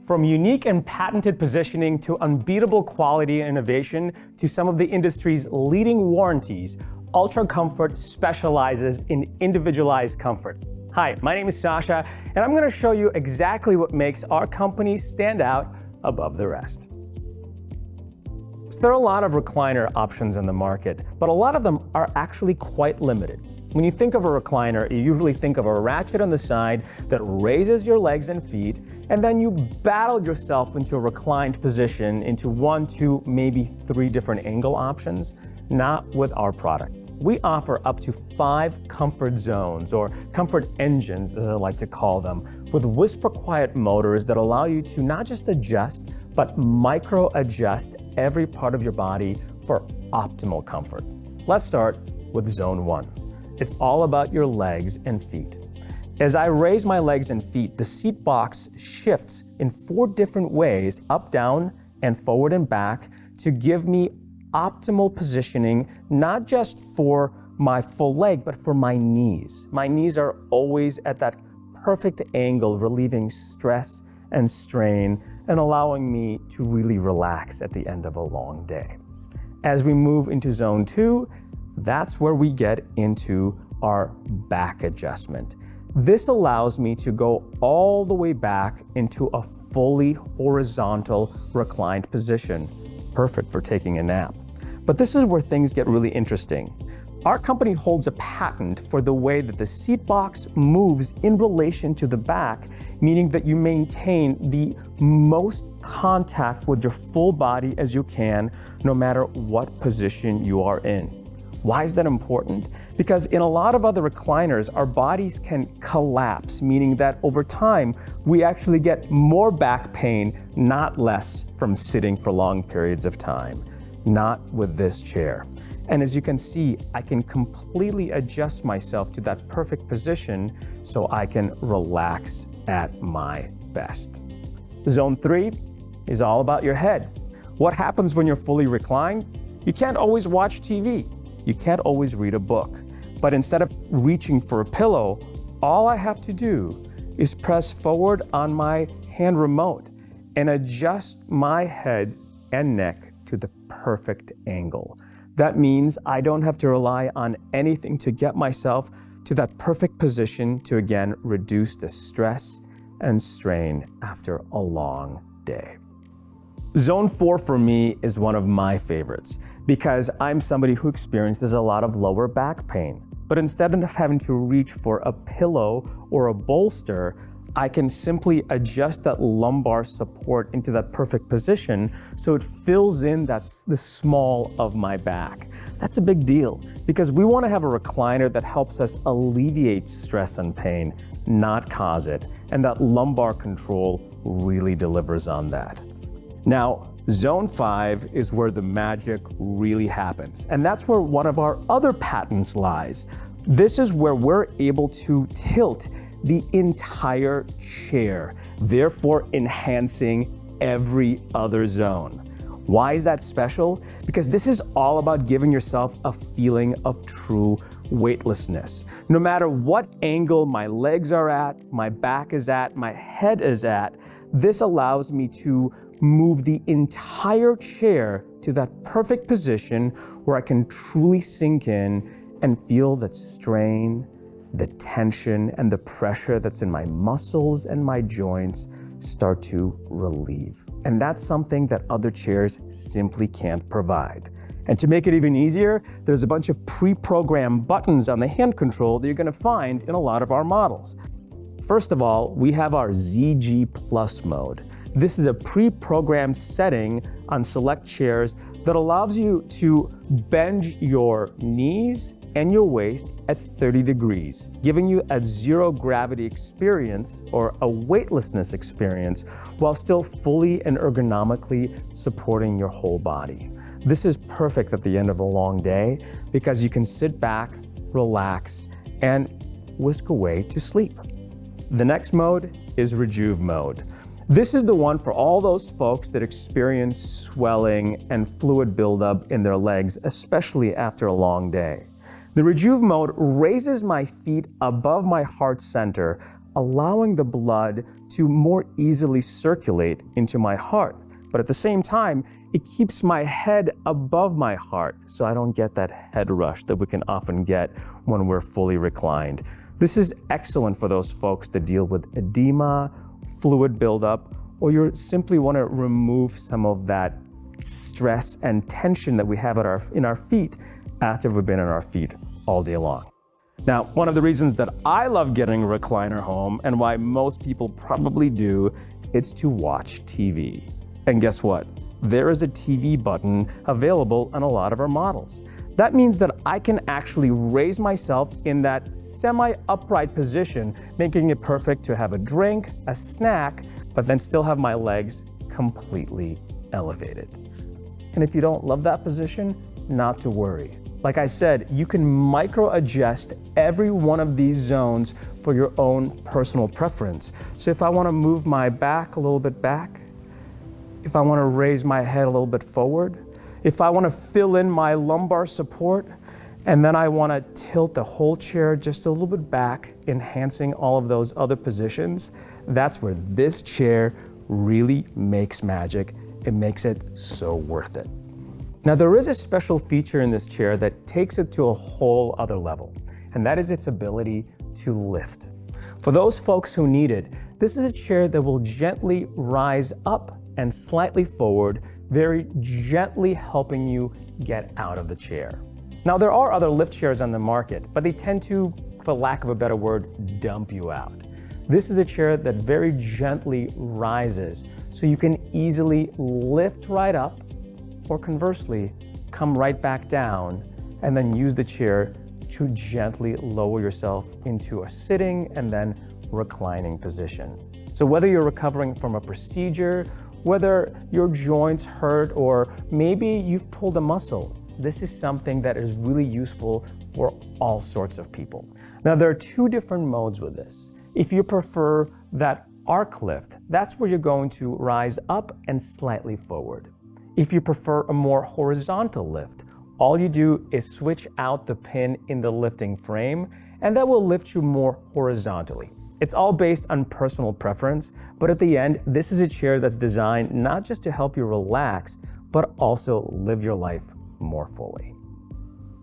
From unique and patented positioning to unbeatable quality and innovation to some of the industry's leading warranties, UltraComfort specializes in individualized comfort. Hi, my name is Sasha, and I'm going to show you exactly what makes our company stand out above the rest. So there are a lot of recliner options in the market, but a lot of them are actually quite limited. When you think of a recliner, you usually think of a ratchet on the side that raises your legs and feet, and then you battle yourself into a reclined position into 1, 2, maybe 3 different angle options. Not with our product. We offer up to 5 comfort zones, or comfort engines as I like to call them, with whisper quiet motors that allow you to not just adjust, but micro adjust every part of your body for optimal comfort. Let's start with zone 1. It's all about your legs and feet. As I raise my legs and feet, the seat box shifts in 4 different ways, up, down, and forward and back, to give me optimal positioning, not just for my full leg, but for my knees. My knees are always at that perfect angle, relieving stress and strain and allowing me to really relax at the end of a long day. As we move into zone 2, that's where we get into our back adjustment. This allows me to go all the way back into a fully horizontal reclined position, perfect for taking a nap. But this is where things get really interesting. Our company holds a patent for the way that the seat box moves in relation to the back, meaning that you maintain the most contact with your full body as you can, no matter what position you are in. Why is that important? Because in a lot of other recliners, our bodies can collapse, meaning that over time, we actually get more back pain, not less, from sitting for long periods of time. Not with this chair. And as you can see, I can completely adjust myself to that perfect position so I can relax at my best. Zone 3 is all about your head. What happens when you're fully reclined? You can't always watch TV. You can't always read a book. But instead of reaching for a pillow, all I have to do is press forward on my hand remote and adjust my head and neck to the perfect angle. That means I don't have to rely on anything to get myself to that perfect position to again reduce the stress and strain after a long day. Zone 4 for me is one of my favorites because I'm somebody who experiences a lot of lower back pain. But instead of having to reach for a pillow or a bolster, I can simply adjust that lumbar support into that perfect position so it fills in the small of my back. That's a big deal because we want to have a recliner that helps us alleviate stress and pain, not cause it. And that lumbar control really delivers on that. Now, zone 5 is where the magic really happens. And that's where one of our other patents lies. This is where we're able to tilt the entire chair, therefore enhancing every other zone. Why is that special? Because this is all about giving yourself a feeling of true weightlessness. No matter what angle my legs are at, my back is at, my head is at, this allows me to move the entire chair to that perfect position where I can truly sink in and feel that strain, the tension, and the pressure that's in my muscles and my joints start to relieve. And that's something that other chairs simply can't provide. And to make it even easier, there's a bunch of pre-programmed buttons on the hand control that you're going to find in a lot of our models. First of all, we have our ZG Plus mode. This is a pre-programmed setting on select chairs that allows you to bend your knees and your waist at 30 degrees, giving you a zero gravity experience or a weightlessness experience while still fully and ergonomically supporting your whole body. This is perfect at the end of a long day because you can sit back, relax, and whisk away to sleep. The next mode is Rejuvenate Mode. This is the one for all those folks that experience swelling and fluid buildup in their legs, especially after a long day. The Rejuvenate Mode raises my feet above my heart center, allowing the blood to more easily circulate into my heart. But at the same time, it keeps my head above my heart so I don't get that head rush that we can often get when we're fully reclined. This is excellent for those folks that deal with edema, fluid buildup, or you simply want to remove some of that stress and tension that we have in our feet after we've been on our feet all day long. Now, one of the reasons that I love getting a recliner home and why most people probably do, it's to watch TV. And guess what? There is a TV button available on a lot of our models. That means that I can actually raise myself in that semi-upright position, making it perfect to have a drink, a snack, but then still have my legs completely elevated. And if you don't love that position, not to worry. Like I said, you can micro-adjust every one of these zones for your own personal preference. So if I want to move my back a little bit back, if I want to raise my head a little bit forward, if I want to fill in my lumbar support, and then I want to tilt the whole chair just a little bit back, enhancing all of those other positions, that's where this chair really makes magic. It makes it so worth it. Now, there is a special feature in this chair that takes it to a whole other level, and that is its ability to lift. For those folks who need it, this is a chair that will gently rise up and slightly forward, very gently helping you get out of the chair. Now, there are other lift chairs on the market, but they tend to, for lack of a better word, dump you out. This is a chair that very gently rises, so you can easily lift right up, or conversely, come right back down, and then use the chair to gently lower yourself into a sitting and then reclining position. So whether you're recovering from a procedure, whether your joints hurt, or maybe you've pulled a muscle, this is something that is really useful for all sorts of people. Now, there are two different modes with this. If you prefer that arc lift, that's where you're going to rise up and slightly forward. If you prefer a more horizontal lift, all you do is switch out the pin in the lifting frame, and that will lift you more horizontally. It's all based on personal preference, but at the end, this is a chair that's designed not just to help you relax, but also live your life more fully.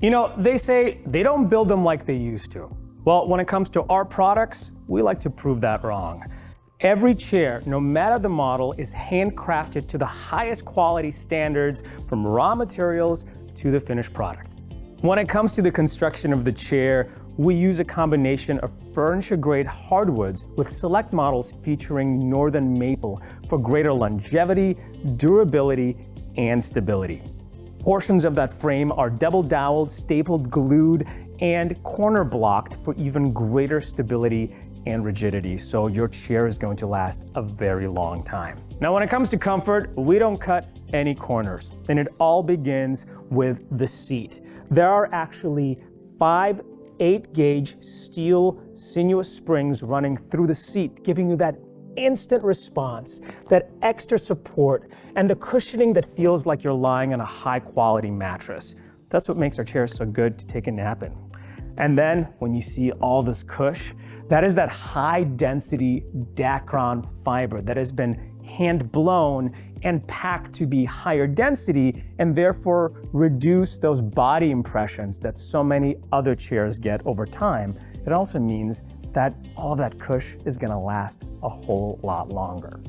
You know, they say they don't build them like they used to. Well, when it comes to our products, we like to prove that wrong. Every chair, no matter the model, is handcrafted to the highest quality standards, from raw materials to the finished product. When it comes to the construction of the chair, we use a combination of furniture-grade hardwoods with select models featuring northern maple for greater longevity, durability, and stability. Portions of that frame are double doweled, stapled, glued, and corner blocked for even greater stability and rigidity, so your chair is going to last a very long time. Now, when it comes to comfort, we don't cut any corners, and it all begins with the seat. There are actually 5 8-gauge steel sinuous springs running through the seat, giving you that instant response, that extra support, and the cushioning that feels like you're lying on a high-quality mattress. That's what makes our chairs so good to take a nap in. And then when you see all this cush, that is that high-density Dacron fiber that has been hand-blown and packed to be higher density and therefore reduce those body impressions that so many other chairs get over time. It also means that all of that cush is going to last a whole lot longer.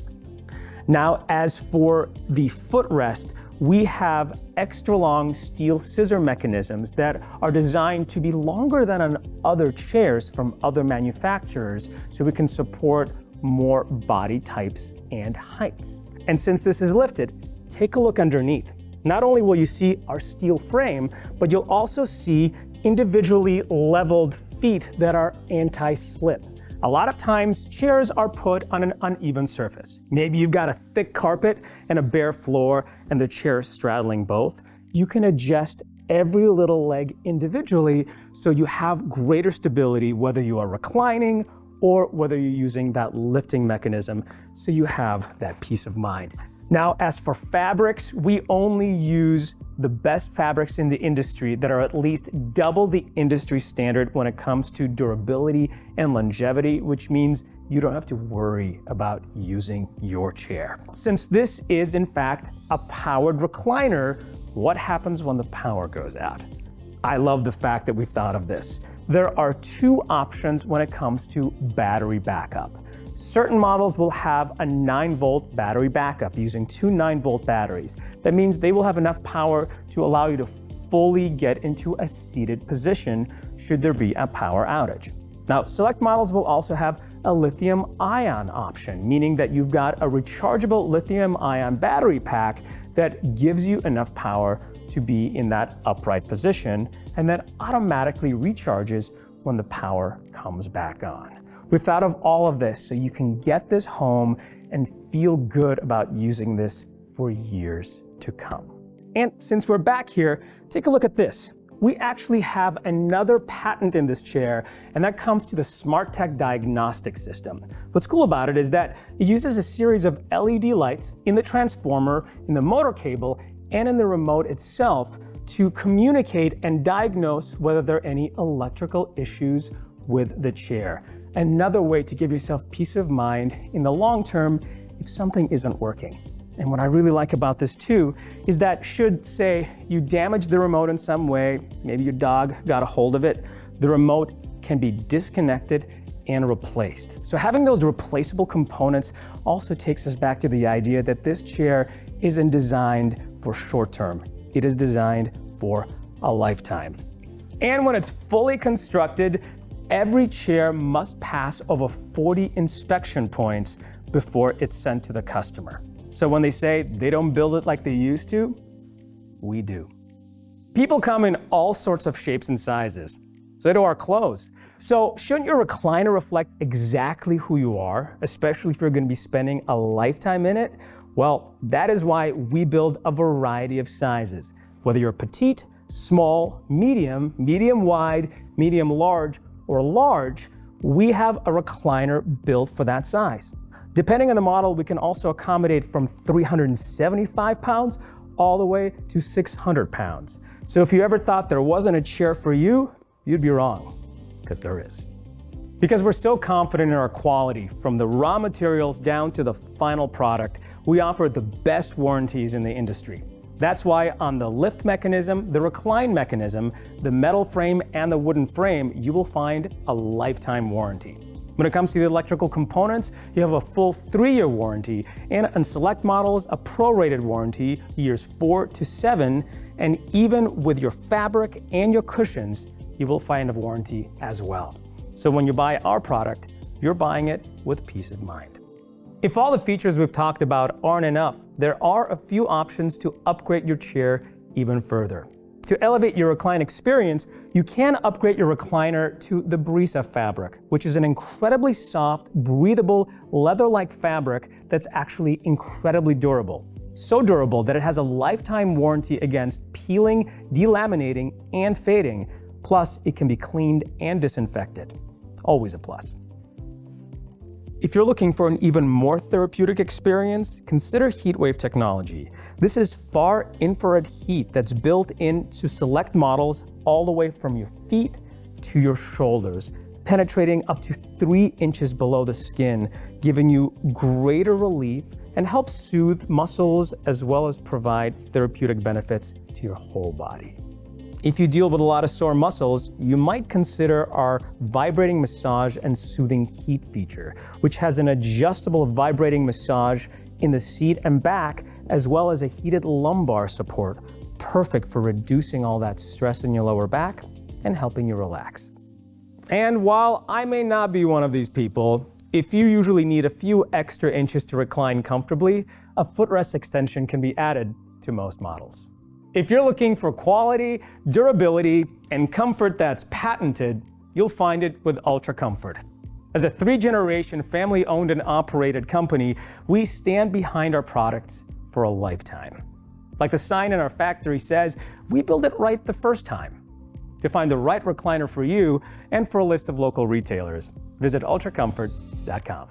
Now, as for the footrest, we have extra long steel scissor mechanisms that are designed to be longer than on other chairs from other manufacturers, so we can support more body types and heights. And since this is lifted, take a look underneath. Not only will you see our steel frame, but you'll also see individually leveled feet that are anti-slip. A lot of times, chairs are put on an uneven surface. Maybe you've got a thick carpet and a bare floor and the chair is straddling both. You can adjust every little leg individually so you have greater stability, whether you are reclining or whether you're using that lifting mechanism, so you have that peace of mind. Now, as for fabrics, we only use the best fabrics in the industry that are at least double the industry standard when it comes to durability and longevity, which means you don't have to worry about using your chair. Since this is in fact a powered recliner, what happens when the power goes out? I love the fact that we've thought of this. There are two options when it comes to battery backup. Certain models will have a 9-volt battery backup using two 9-volt batteries. That means they will have enough power to allow you to fully get into a seated position should there be a power outage. Now, select models will also have a lithium-ion option, meaning that you've got a rechargeable lithium-ion battery pack that gives you enough power to be in that upright position and that automatically recharges when the power comes back on. We've thought of all of this so you can get this home and feel good about using this for years to come. And since we're back here, take a look at this. We actually have another patent in this chair, and that comes to the SmartTech diagnostic system. What's cool about it is that it uses a series of LED lights in the transformer, in the motor cable, and in the remote itself to communicate and diagnose whether there are any electrical issues with the chair. Another way to give yourself peace of mind in the long term if something isn't working. And what I really like about this too is that should, say, you damage the remote in some way, maybe your dog got a hold of it, the remote can be disconnected and replaced. So having those replaceable components also takes us back to the idea that this chair isn't designed for short term. It is designed for a lifetime. And when it's fully constructed, every chair must pass over 40 inspection points before it's sent to the customer. So when they say they don't build it like they used to, we do. People come in all sorts of shapes and sizes. So do our clothes. So shouldn't your recliner reflect exactly who you are, especially if you're going to be spending a lifetime in it? Well, that is why we build a variety of sizes. Whether you're petite, small, medium, medium wide, medium large, or large, we have a recliner built for that size. Depending on the model, we can also accommodate from 375 pounds all the way to 600 pounds. So if you ever thought there wasn't a chair for you, you'd be wrong, because there is. Because we're so confident in our quality, from the raw materials down to the final product, we offer the best warranties in the industry. That's why on the lift mechanism, the recline mechanism, the metal frame, and the wooden frame, you will find a lifetime warranty. When it comes to the electrical components, you have a full 3-year warranty, and on select models, a prorated warranty, years 4 to 7, and even with your fabric and your cushions, you will find a warranty as well. So when you buy our product, you're buying it with peace of mind. If all the features we've talked about aren't enough, there are a few options to upgrade your chair even further. To elevate your recline experience, you can upgrade your recliner to the Brisa fabric, which is an incredibly soft, breathable, leather-like fabric that's actually incredibly durable. So durable that it has a lifetime warranty against peeling, delaminating, and fading. Plus, it can be cleaned and disinfected. Always a plus. If you're looking for an even more therapeutic experience, consider HeatWave Technology. This is far infrared heat that's built into select models all the way from your feet to your shoulders, penetrating up to 3 inches below the skin, giving you greater relief and helps soothe muscles as well as provide therapeutic benefits to your whole body. If you deal with a lot of sore muscles, you might consider our Vibrating Massage and Soothing Heat feature, which has an adjustable vibrating massage in the seat and back, as well as a heated lumbar support, perfect for reducing all that stress in your lower back and helping you relax. And while I may not be one of these people, if you usually need a few extra inches to recline comfortably, a footrest extension can be added to most models. If you're looking for quality, durability, and comfort that's patented, you'll find it with UltraComfort. As a 3-generation family-owned and operated company, we stand behind our products for a lifetime. Like the sign in our factory says, we build it right the first time. To find the right recliner for you and for a list of local retailers, visit ultracomfort.com.